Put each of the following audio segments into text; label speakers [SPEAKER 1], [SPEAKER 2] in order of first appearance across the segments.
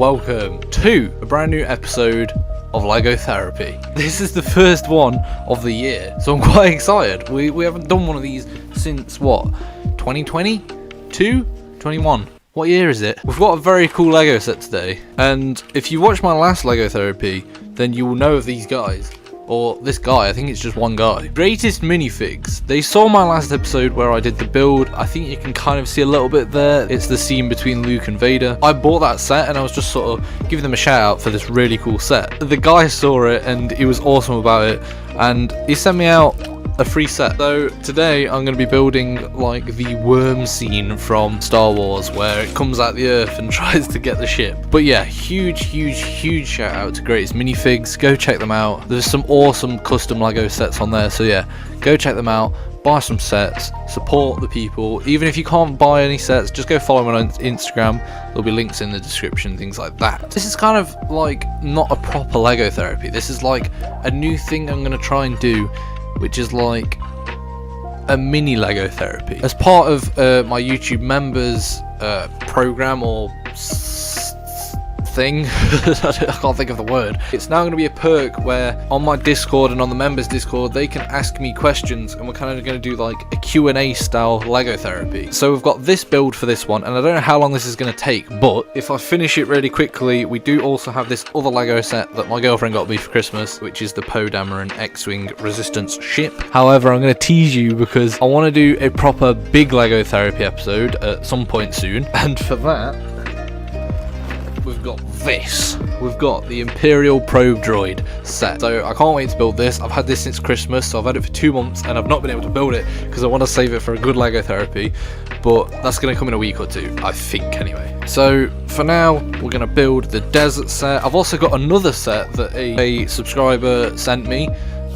[SPEAKER 1] welcome to a brand new episode of Lego Therapy. This is the first one of the year, so I'm quite excited. We haven't done one of these since what, 2020? 21? What year is it? We've got a very cool Lego set today, and if you watched my last Lego Therapy, then you will know of these guys. Or this guy, I think it's just one guy. Greatest minifigs. They saw my last episode where I did the build. I think you can kind of see a little bit there. It's the scene between Luke and Vader. I bought that set and I was just sort of giving them a shout out for this really cool set. The guy saw it and he was awesome about it, and he sent me out a free set. So today I'm going to be building like the worm scene from Star Wars where it comes out the earth and tries to get the ship. But yeah, huge shout out to Greatest Minifigs. Go check them out. There's some awesome custom Lego sets on there, so yeah, go check them out, buy some sets, support the people. Even if you can't buy any sets, just go follow them on Instagram. There'll be links in the description, things like that. This is kind of like not a proper Lego Therapy. This is like a new thing I'm going to try and do, which is like a mini Lego Therapy as part of my YouTube members program or thing. I can't think of the word. It's now going to be a perk where on my Discord and on the members Discord they can ask me questions, and we're kind of going to do like a Q&A style Lego Therapy. So we've got this build for this one, and I don't know how long this is going to take, but if I finish it really quickly, we do also have this other Lego set that my girlfriend got me for Christmas, which is the Poe Dameron X-Wing Resistance ship. However, I'm going to tease you because I want to do a proper big Lego Therapy episode at some point soon, and for that we've got this. We've got the Imperial Probe Droid set. So I can't wait to build this. I've had this since Christmas, so I've had it for 2 months and I've not been able to build it because I want to save it for a good Lego Therapy, but that's going to come in a week or two, I think anyway. So for now, we're going to build the desert set. I've also got another set that a subscriber sent me.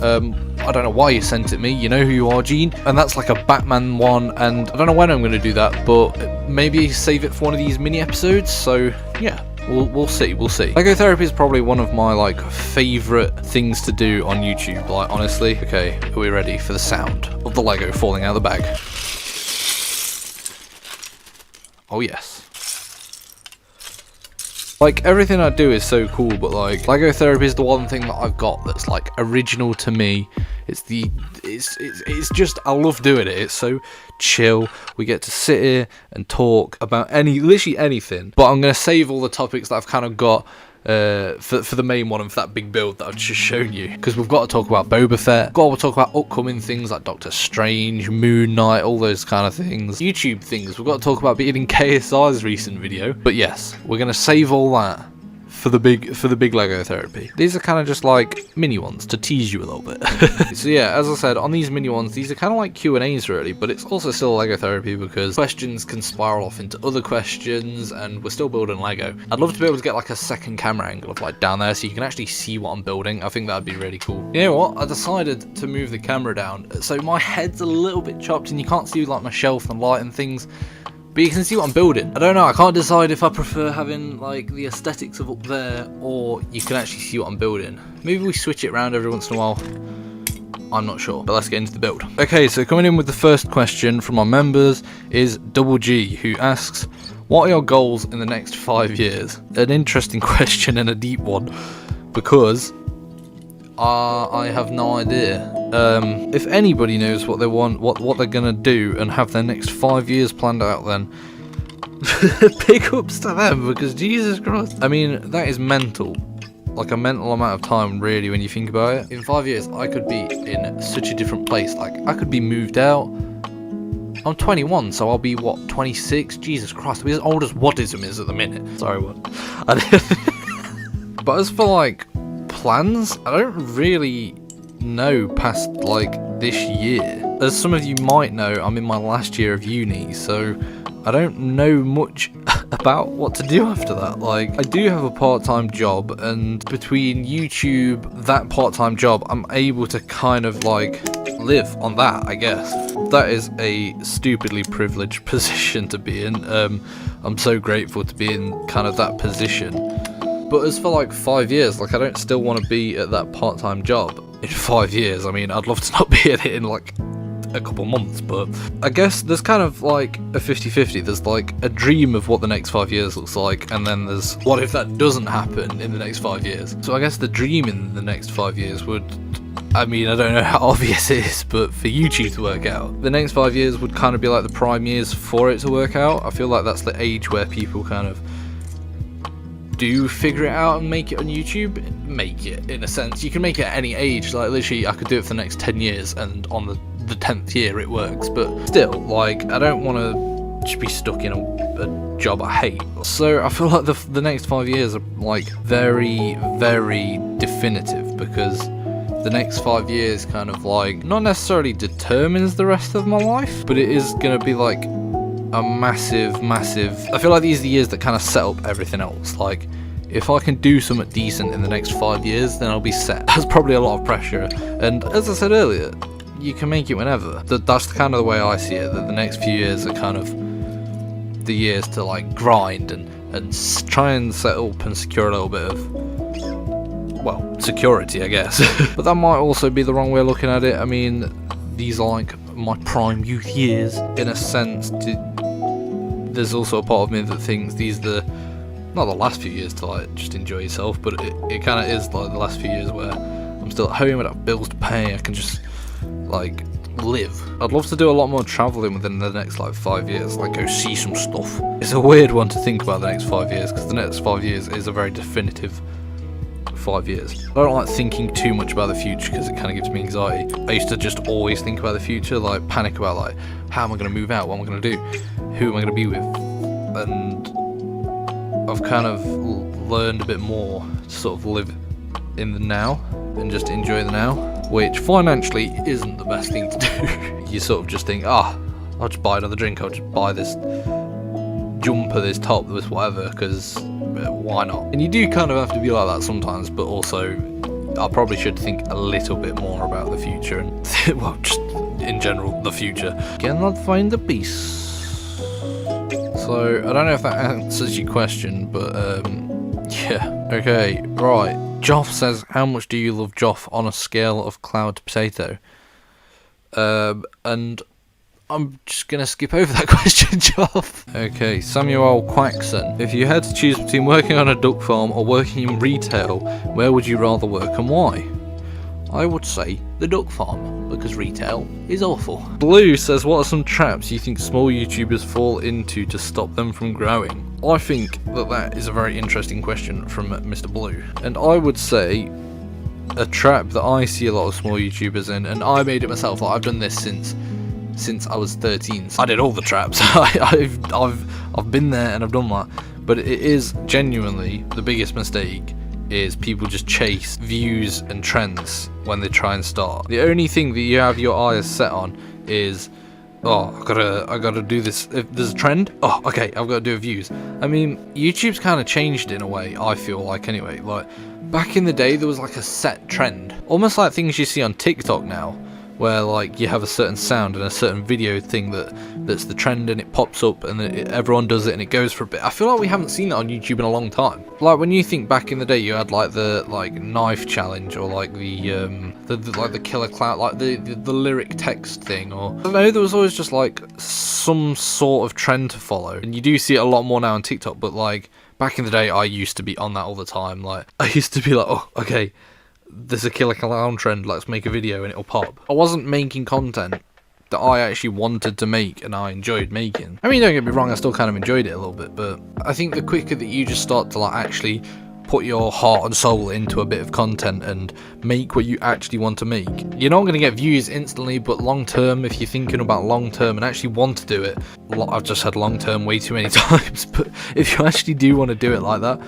[SPEAKER 1] I don't know why you sent it me, you know who you are, Gene, and that's like a Batman one, and I don't know when I'm going to do that, but maybe save it for one of these mini episodes. So yeah, we'll see. Lego Therapy is probably one of my like favorite things to do on YouTube, like honestly. Okay, are we ready for the sound of the Lego falling out of the bag? Oh yes. Like, everything I do is so cool, but like Lego Therapy is the one thing that I've got that's like original to me. It's just, I love doing it. It's so chill. We get to sit here and talk about literally anything. But I'm gonna save all the topics that I've kind of got for the main one and for that big build that I've just shown you, because we've got to talk about Boba Fett, got to talk about upcoming things like Doctor Strange, Moon Knight, all those kind of things, YouTube things. We've got to talk about beating KSI's recent video. But yes, we're gonna save all that for the big Lego Therapy. These are kind of just like mini ones to tease you a little bit. So yeah, as I said, on these mini ones, these are kind of like Q&As really, but it's also still Lego Therapy because questions can spiral off into other questions, and we're still building Lego. I'd love to be able to get like a second camera angle of like down there so you can actually see what I'm building. I think that'd be really cool. You know what? I decided to move the camera down, so my head's a little bit chopped and you can't see like my shelf and light and things, but you can see what I'm building. I don't know, I can't decide if I prefer having like the aesthetics of up there or you can actually see what I'm building. Maybe we switch it around every once in a while. I'm not sure, but let's get into the build. Okay, so coming in with the first question from our members is Double G, who asks, what are your goals in the next 5 years? An interesting question and a deep one, because I have no idea. If anybody knows what they want, what they're gonna do and have their next 5 years planned out, then big ups to them, because Jesus Christ, I mean, that is mental. Like a mental amount of time really when you think about it. In 5 years I could be in such a different place. Like I could be moved out. I'm 21, so I'll be what, 26? Jesus Christ, I'll be as old as Wadism is at the minute. Sorry, what? But as for like plans, I don't really know past like this year. As some of you might know, I'm in my last year of uni, so I don't know much about what to do after that. Like, I do have a part-time job, and between YouTube, that part-time job, I'm able to kind of like live on that, I guess. That is a stupidly privileged position to be in. I'm so grateful to be in kind of that position. But as for like 5 years, like I don't still want to be at that part-time job in 5 years. I mean, I'd love to not be in it in like a couple months, but I guess there's kind of like a 50-50. There's like a dream of what the next 5 years looks like, and then there's what if that doesn't happen in the next 5 years. So I guess the dream in the next 5 years would, I mean, I don't know how obvious it is, but for YouTube to work out, the next 5 years would kind of be like the prime years for it to work out. I feel like that's the age where people kind of do figure it out and make it on YouTube. Make it, in a sense. You can make it at any age. Like, literally, I could do it for the next 10 years, and on the 10th year it works. But still, like, I don't want to just be stuck in a job I hate. So I feel like the next 5 years are, like, very, very definitive, because the next 5 years kind of, like, not necessarily determines the rest of my life, but it is going to be, like, a massive, I feel like these are the years that kind of set up everything else. Like, if I can do something decent in the next 5 years, then I'll be set. That's probably a lot of pressure, and as I said earlier, you can make it whenever. That's kind of the way I see it, that the next few years are kind of the years to, like, grind and try and set up and secure a little bit of, well, security, I guess. But that might also be the wrong way of looking at it. I mean, these are like my prime youth years, in a sense. There's also a part of me that thinks these are not the last few years to, like, just enjoy yourself, but it kind of is like the last few years where I'm still at home, I don't have bills to pay, I can just, like, live. I'd love to do a lot more travelling within the next, like, 5 years, like go see some stuff. It's a weird one to think about the next 5 years, because the next 5 years is a very definitive 5 years. I don't like thinking too much about the future, because it kind of gives me anxiety. I used to just always think about the future, like panic about, like, how am I going to move out, what am I going to do, who am I going to be with, and I've kind of learned a bit more to sort of live in the now and just enjoy the now, which financially isn't the best thing to do. You sort of just think, I'll just buy another drink, I'll just buy this jumper, this top, this whatever, because why not? And you do kind of have to be like that sometimes, but also I probably should think a little bit more about the future and, well, just in general, the future. Cannot find the peace. So, I don't know if that answers your question, but, yeah. Okay, right. Joff says, how much do you love Joff on a scale of cloud to potato? And I'm just going to skip over that question, Joff. Okay, Samuel Quackson. If you had to choose between working on a duck farm or working in retail, where would you rather work and why? I would say the duck farm, because retail is awful. Blue says, what are some traps you think small YouTubers fall into to stop them from growing? I think that is a very interesting question from Mr. Blue. And I would say a trap that I see a lot of small YouTubers in, and I made it myself. Like, I've done this since I was 13. So I did all the traps. I've been there and I've done that. But it is genuinely the biggest mistake is people just chase views and trends when they try and start. The only thing that you have your eyes set on is, I gotta do this. If there's a trend, okay, I've got to do views. I mean, YouTube's kind of changed in a way, I feel like, anyway. Like, back in the day, there was like a set trend, almost like things you see on TikTok now, where, like, you have a certain sound and a certain video thing that's the trend, and it pops up and everyone does it and it goes for a bit. I feel like we haven't seen that on YouTube in a long time. Like, when you think back in the day, you had like the knife challenge, or like the killer clown, like the lyric text thing, or I don't know, there was always just like some sort of trend to follow. And you do see it a lot more now on TikTok, but like back in the day, I used to be on that all the time. Like, I used to be like, okay, there's a killer clown trend, let's make a video and it'll pop. I wasn't making content that I actually wanted to make and I enjoyed making. I mean, don't get me wrong, I still kind of enjoyed it a little bit, but I think the quicker that you just start to, like, actually put your heart and soul into a bit of content and make what you actually want to make, you're not going to get views instantly, but long term, if you're thinking about long term and actually want to do it, I've just said long term way too many times, but if you actually do want to do it like that,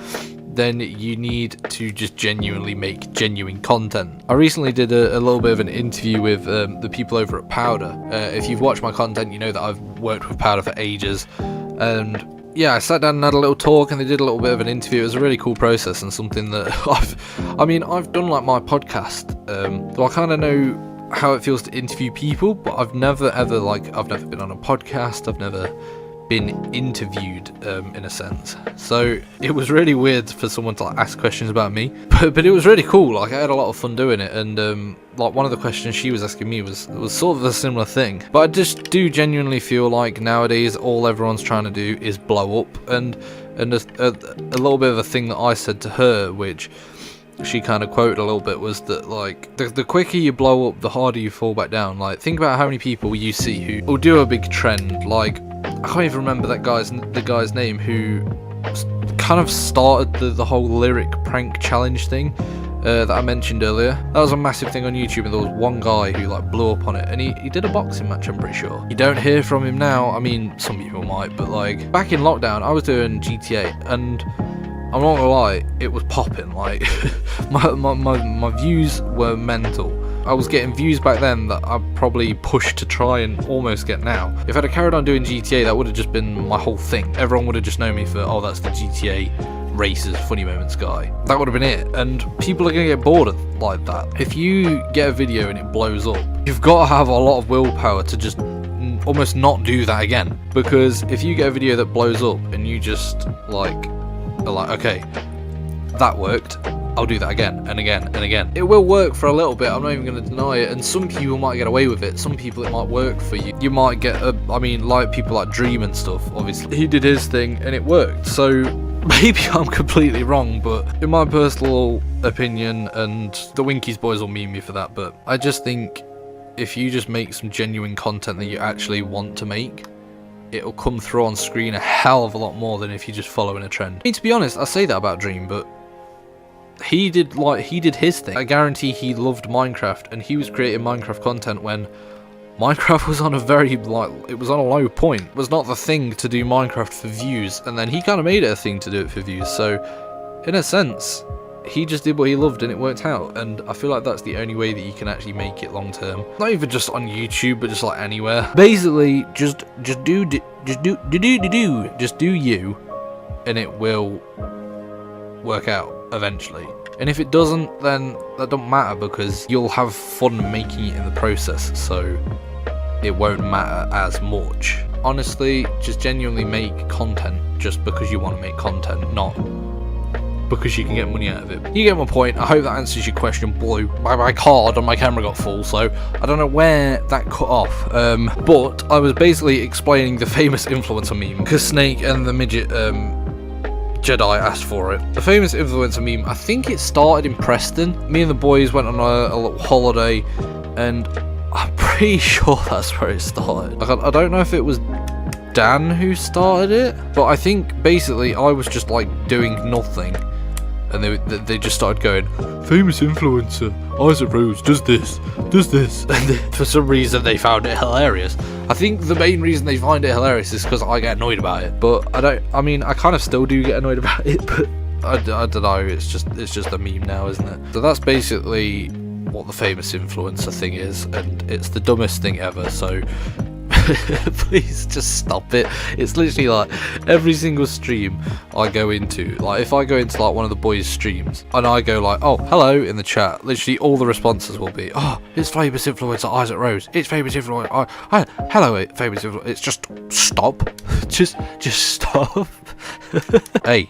[SPEAKER 1] then you need to just genuinely make genuine content. I recently did a little bit of an interview with the people over at Powder. If you've watched my content, you know that I've worked with Powder for ages, and yeah, I sat down and had a little talk, and they did a little bit of an interview. It was a really cool process, and something that I've done like my podcast, so I kind of know how it feels to interview people, but I've never been on a podcast, I've never been interviewed in a sense. So it was really weird for someone to like, ask questions about me, but it was really cool. Like I had a lot of fun doing it, and like one of the questions she was asking me was sort of a similar thing. But I just do genuinely feel like nowadays all everyone's trying to do is blow up, and a little bit of a thing that I said to her, which she kind of quoted a little bit, was that like the quicker you blow up, the harder you fall back down. Like think about how many people you see who will do a big trend. Like I can't even remember the guy's name who kind of started the whole lyric prank challenge thing that I mentioned earlier. That was a massive thing on YouTube, and there was one guy who like blew up on it, and he did a boxing match, I'm pretty sure. You don't hear from him now. I mean, some people might, but like back in lockdown I was doing GTA, and I'm not gonna lie, it was popping. Like my views were mental. I was getting views back then that I probably pushed to try and almost get now. If I'd have carried on doing GTA, that would have just been my whole thing. Everyone would have just known me for, oh, that's the GTA races funny moments guy. That would have been it, and people are gonna get bored of like that. If you get a video and it blows up, you've got to have a lot of willpower to just almost not do that again. Because if you get a video that blows up and you just like are like, okay, that worked, I'll do that again and again and again. It will work for a little bit, I'm not even going to deny it, and some people might get away with it, some people it might work for you. You might get I mean, like people like Dream and stuff, obviously. He did his thing and it worked, so maybe I'm completely wrong, but in my personal opinion, and the Winkies boys will meme me for that, but I just think if you just make some genuine content that you actually want to make, it'll come through on screen a hell of a lot more than if you're just following a trend. I mean, to be honest, I say that about Dream, but he did his thing. I guarantee he loved Minecraft, and he was creating Minecraft content when Minecraft was on a very, like, it was on a low point. It was not the thing to do Minecraft for views, and then he kind of made it a thing to do it for views. So, in a sense, he just did what he loved and it worked out, and I feel like that's the only way that you can actually make it long term. Not even just on YouTube, but just like anywhere. Basically, just do you, and it will work out eventually. And if it doesn't, then that don't matter, because you'll have fun making it in the process, so it won't matter as much. Honestly, just genuinely make content just because you want to make content, not because you can get money out of it. You get my point. I hope that answers your question, Blue. My card on my camera got full, so I don't know where that cut off. But I was basically explaining the famous influencer meme, because Snake and the midget Jedi asked for it. The famous influencer meme, I think it started in Preston. Me and the boys went on a little holiday, and I'm pretty sure that's where it started. Like, I don't know if it was Dan who started it, but I think basically I was just like doing nothing, and they just started going, famous influencer Isaac Rose does this, and then for some reason they found it hilarious. I think the main reason they find it hilarious is because I get annoyed about it, but I mean I kind of still do get annoyed about it, but I don't know, it's just a meme now, isn't it? So that's basically what the famous influencer thing is, and it's the dumbest thing ever, so please just stop it. It's literally like every single stream I go into, like if I go into like one of the boys' streams and I go like, oh hello in the chat, literally all the responses will be, oh it's famous influencer Isaac Rose, it's famous influencer, hello famous influencer. It's just stop. just stop. Hey,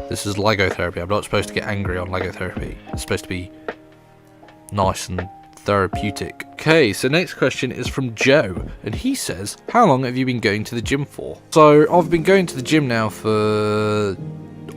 [SPEAKER 1] this is Lego therapy. I'm not supposed to get angry on Lego therapy. It's supposed to be nice and therapeutic. Okay, so next question is from Joe, and he says, how long have you been going to the gym for? So I've been going to the gym now for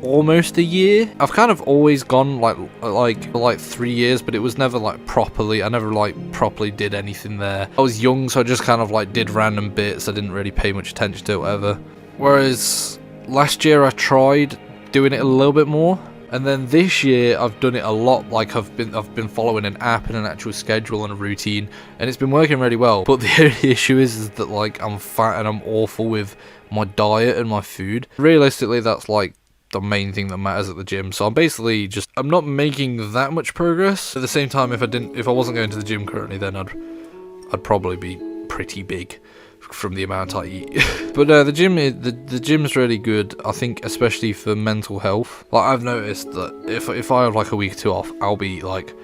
[SPEAKER 1] almost a year. I've kind of always gone like 3 years, but it was never like properly, I never like properly did anything there. I was young, so I just kind of like did random bits. I didn't really pay much attention to it, whatever. Whereas last year I tried doing it a little bit more, and then this year I've done it a lot. Like I've been following an app and an actual schedule and a routine, and it's been working really well. But the only issue is that like I'm fat and I'm awful with my diet and my food. Realistically, that's like the main thing that matters at the gym. So I'm basically I'm not making that much progress. At the same time, if I wasn't going to the gym currently, then I'd probably be pretty big from the amount I eat. But the gym's really good, I think, especially for mental health. Like I've noticed that if I have like a week or two off, I'll be like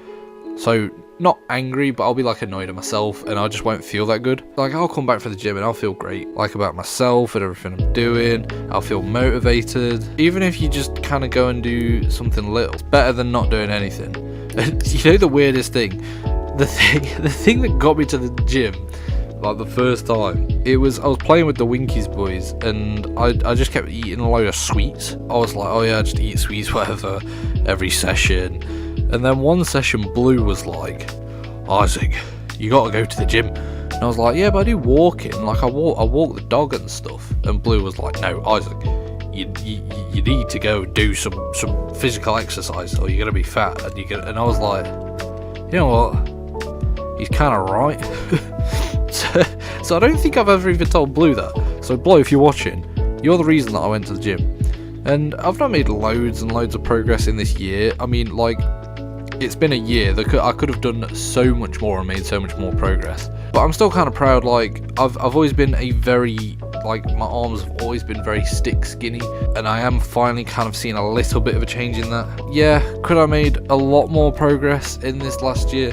[SPEAKER 1] so not angry, but I'll be like annoyed at myself, and I just won't feel that good. Like, I'll come back from the gym and I'll feel great, like about myself and everything I'm doing. I'll feel motivated. Even if you just kind of go and do something little, it's better than not doing anything. And you know the weirdest thing? The thing that got me to the gym, like the first time, I was playing with the Winkies boys, and I just kept eating a load of sweets. I was like, oh yeah, I just eat sweets whatever every session. And then one session, Blue was like, Isaac, you gotta go to the gym. And I was like, yeah, but I do walking, like I walk the dog and stuff. And Blue was like, no, Isaac, you need to go do some physical exercise, or you're gonna be fat. And I was like, you know what? He's kind of right. So I don't think I've ever even told Blue that. So Blue, if you're watching, you're the reason that I went to the gym. And I've not made loads and loads of progress in this year. I mean, like, it's been a year. I could have done so much more and made so much more progress. But I'm still kind of proud. Like, I've always been a very, like, my arms have always been very stick skinny, and I am finally kind of seeing a little bit of a change in that. Yeah, could I made a lot more progress in this last year?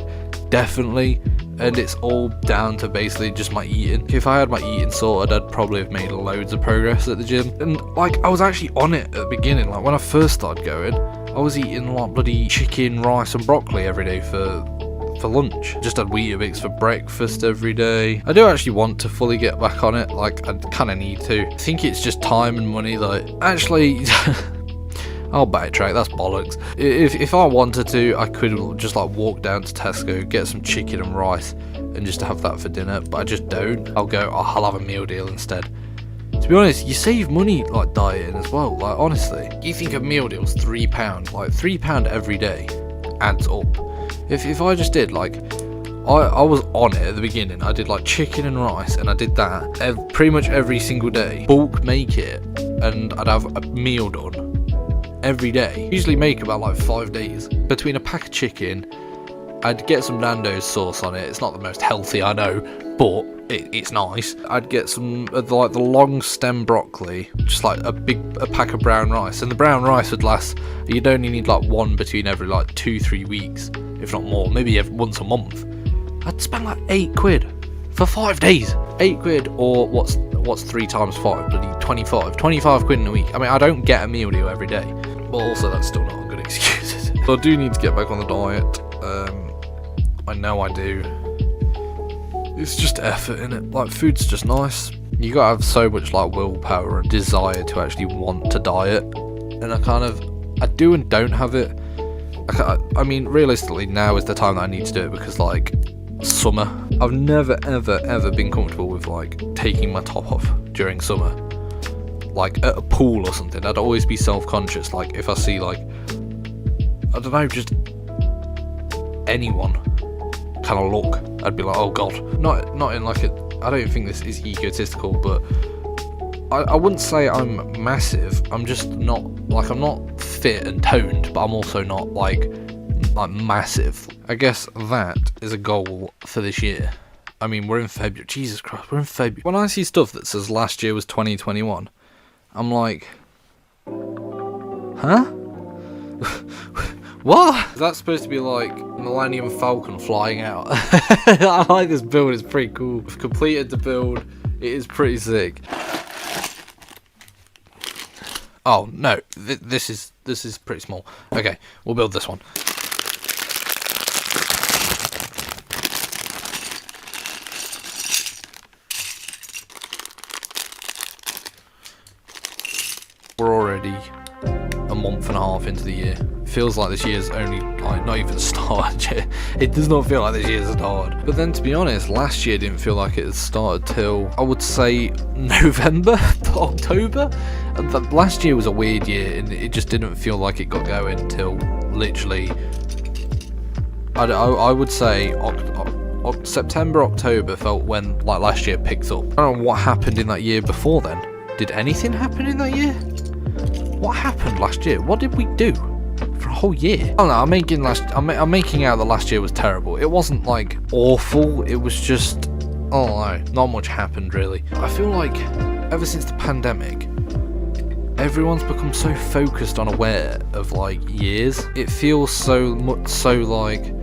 [SPEAKER 1] Definitely. And it's all down to basically just my eating. If I had my eating sorted, I'd probably have made loads of progress at the gym. And like, I was actually on it at the beginning. Like, when I first started going, I was eating like bloody chicken, rice and broccoli every day for lunch. Just had Weetabix for breakfast every day. I do actually want to fully get back on it. Like, I kind of need to. I think it's just time and money. Like, actually, I'll backtrack, that's bollocks. If I wanted to, I could just like walk down to Tesco, get some chicken and rice, and just have that for dinner, but I just don't. I'll have a meal deal instead. To be honest, you save money like dieting as well, like honestly. You think a meal deal's £3, like £3 every day adds up. If I just did like, I was on it at the beginning. I did like chicken and rice, and I did that pretty much every single day. Bulk make it, and I'd have a meal done every day. Usually make about like 5 days. Between a pack of chicken, I'd get some Nando's sauce on it. It's not the most healthy, I know, but it's nice. I'd get some like the long stem broccoli, just like a pack of brown rice, and the brown rice would last. You'd only need like one between every like 2-3 weeks, if not more, maybe once a month. I'd spend like £8 for 5 days. £8, or what's 3 times 5? Bloody 25 quid in a week. I mean, I don't get a meal deal every day, but also that's still not a good excuse, is it? So I do need to get back on the diet. I know I do. It's just effort, innit? Like, food's just nice. You gotta have so much like willpower and desire to actually want to diet, and I do and don't have it. I mean, realistically, now is the time that I need to do it, because like, summer, I've never ever been comfortable with like taking my top off during summer, like at a pool or something. I'd always be self-conscious, like if I see like, I don't know, just anyone kind of look, I'd be like, oh god. Not in like I don't think this is egotistical, but I wouldn't say I'm massive. I'm just not, like, I'm not fit and toned, but I'm also not like massive. I guess that is a goal for this year. I mean, we're in February. Jesus Christ, we're in February. When I see stuff that says last year was 2021, I'm like, huh? What? That's supposed to be like Millennium Falcon flying out. I like this build, it's pretty cool. I've completed the build, it is pretty sick. Oh no, this is pretty small. Okay, we'll build this one. We're already a month and a half into the year. Feels like this year's only like not even started yet. It does not feel like this year's started. But then, to be honest, last year didn't feel like it had started till, I would say, November, October. Last year was a weird year, and it just didn't feel like it got going till literally, I would say September, October felt when like last year picked up. I don't know what happened in that year before then. Did anything happen in that year? What happened last year? What did we do for a whole year? I don't know, I'm making out that last year was terrible. It wasn't like awful, it was just, I don't know, not much happened really. I feel like ever since the pandemic, everyone's become so focused on aware of like years. It feels so much so like,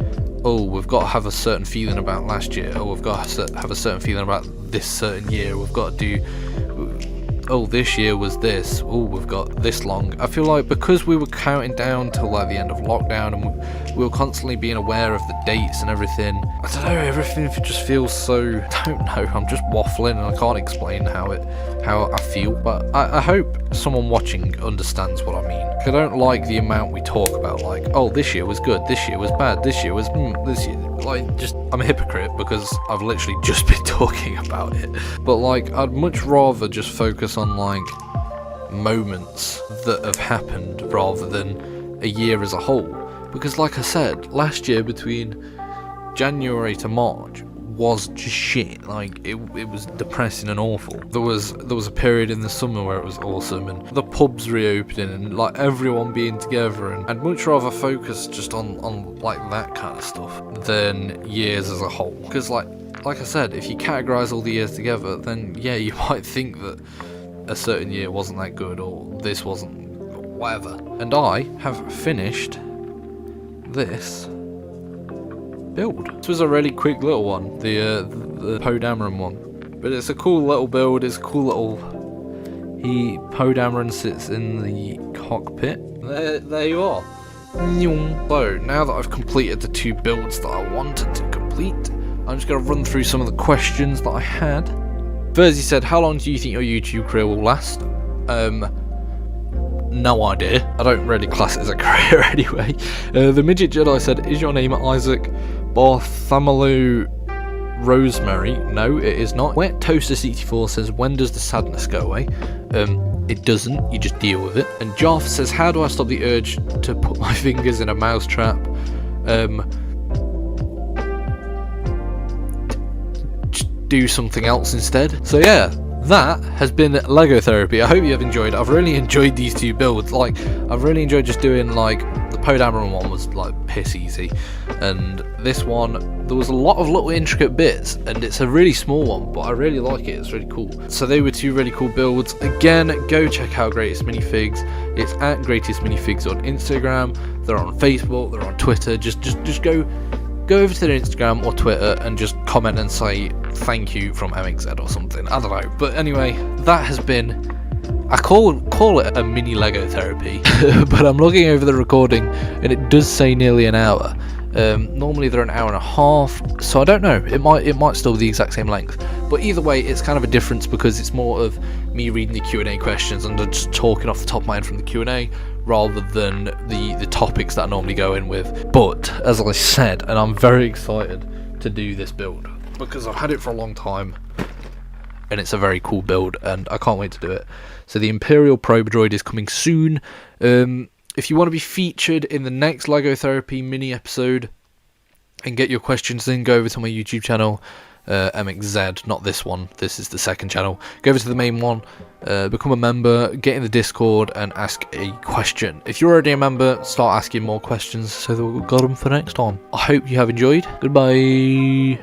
[SPEAKER 1] oh, we've got to have a certain feeling about last year, oh, we've got to have a certain feeling about this certain year, we've got to do, oh, this year was this, oh, we've got this long. I feel like because we were counting down till like the end of lockdown, and we were constantly being aware of the dates and everything, I don't know, everything just feels so, I don't know, I'm just waffling and I can't explain how I feel, but I hope someone watching understands what I mean. I don't like the amount we talk about, like, oh, this year was good, this year was bad, this year was this year, like, just, I'm a hypocrite because I've literally just been talking about it. But like, I'd much rather just focus on like moments that have happened rather than a year as a whole. Because like I said, last year between January to March was just shit. Like it was depressing and awful. There was a period in the summer where it was awesome, and the pubs reopening and like everyone being together, and I'd much rather focus just on like that kind of stuff than years as a whole. Because like I said, if you categorize all the years together, then yeah, you might think that a certain year wasn't that good or this wasn't whatever. And I have finished this build. This was a really quick little one, the Poe Dameron one, but it's a cool little build. It's a cool little. Poe Dameron sits in the cockpit. There you are. So now that I've completed the 2 builds that I wanted to complete, I'm just going to run through some of the questions that I had. Verzi said, how long do you think your YouTube career will last? No idea. I don't really class it as a career anyway. The Midget Jedi said, is your name Isaac Bartholomew Rosemary? No, it is not. Wet Toaster 64 says, when does the sadness go away? It doesn't, you just deal with it. And Joff says, how do I stop the urge to put my fingers in a mouse trap? Do something else instead. So yeah, that has been Lego Therapy. I hope you have enjoyed. I've really enjoyed these 2 builds. Like, I've really enjoyed just doing, like, the Poe Dameron one was like piss easy, and this one there was a lot of little intricate bits, and it's a really small one, but I really like it. It's really cool. So they were 2 really cool builds. Again, go check out Greatest Minifigs. It's at Greatest Minifigs on Instagram. They're on Facebook. They're on Twitter. Just go over to their Instagram or Twitter and just comment and say thank you from MXZ or something. I don't know. But anyway, that has been, I call it a mini Lego Therapy, but I'm looking over the recording and it does say nearly an hour. Normally they're an hour and a half, so I don't know. It might still be the exact same length. But either way, it's kind of a difference because it's more of me reading the Q&A questions and just talking off the top of my head from the Q&A rather than the topics that I normally go in with. But as I said, and I'm very excited to do this build because I've had it for a long time and it's a very cool build and I can't wait to do it. So the Imperial Probe Droid is coming soon. If you want to be featured in the next Lego Therapy mini episode and get your questions in, go over to my YouTube channel, MXZ, not this one, this is the second channel. Go over to the main one, become a member, get in the Discord and ask a question. If you're already a member, start asking more questions so that we've got them for next time. I hope you have enjoyed. Goodbye.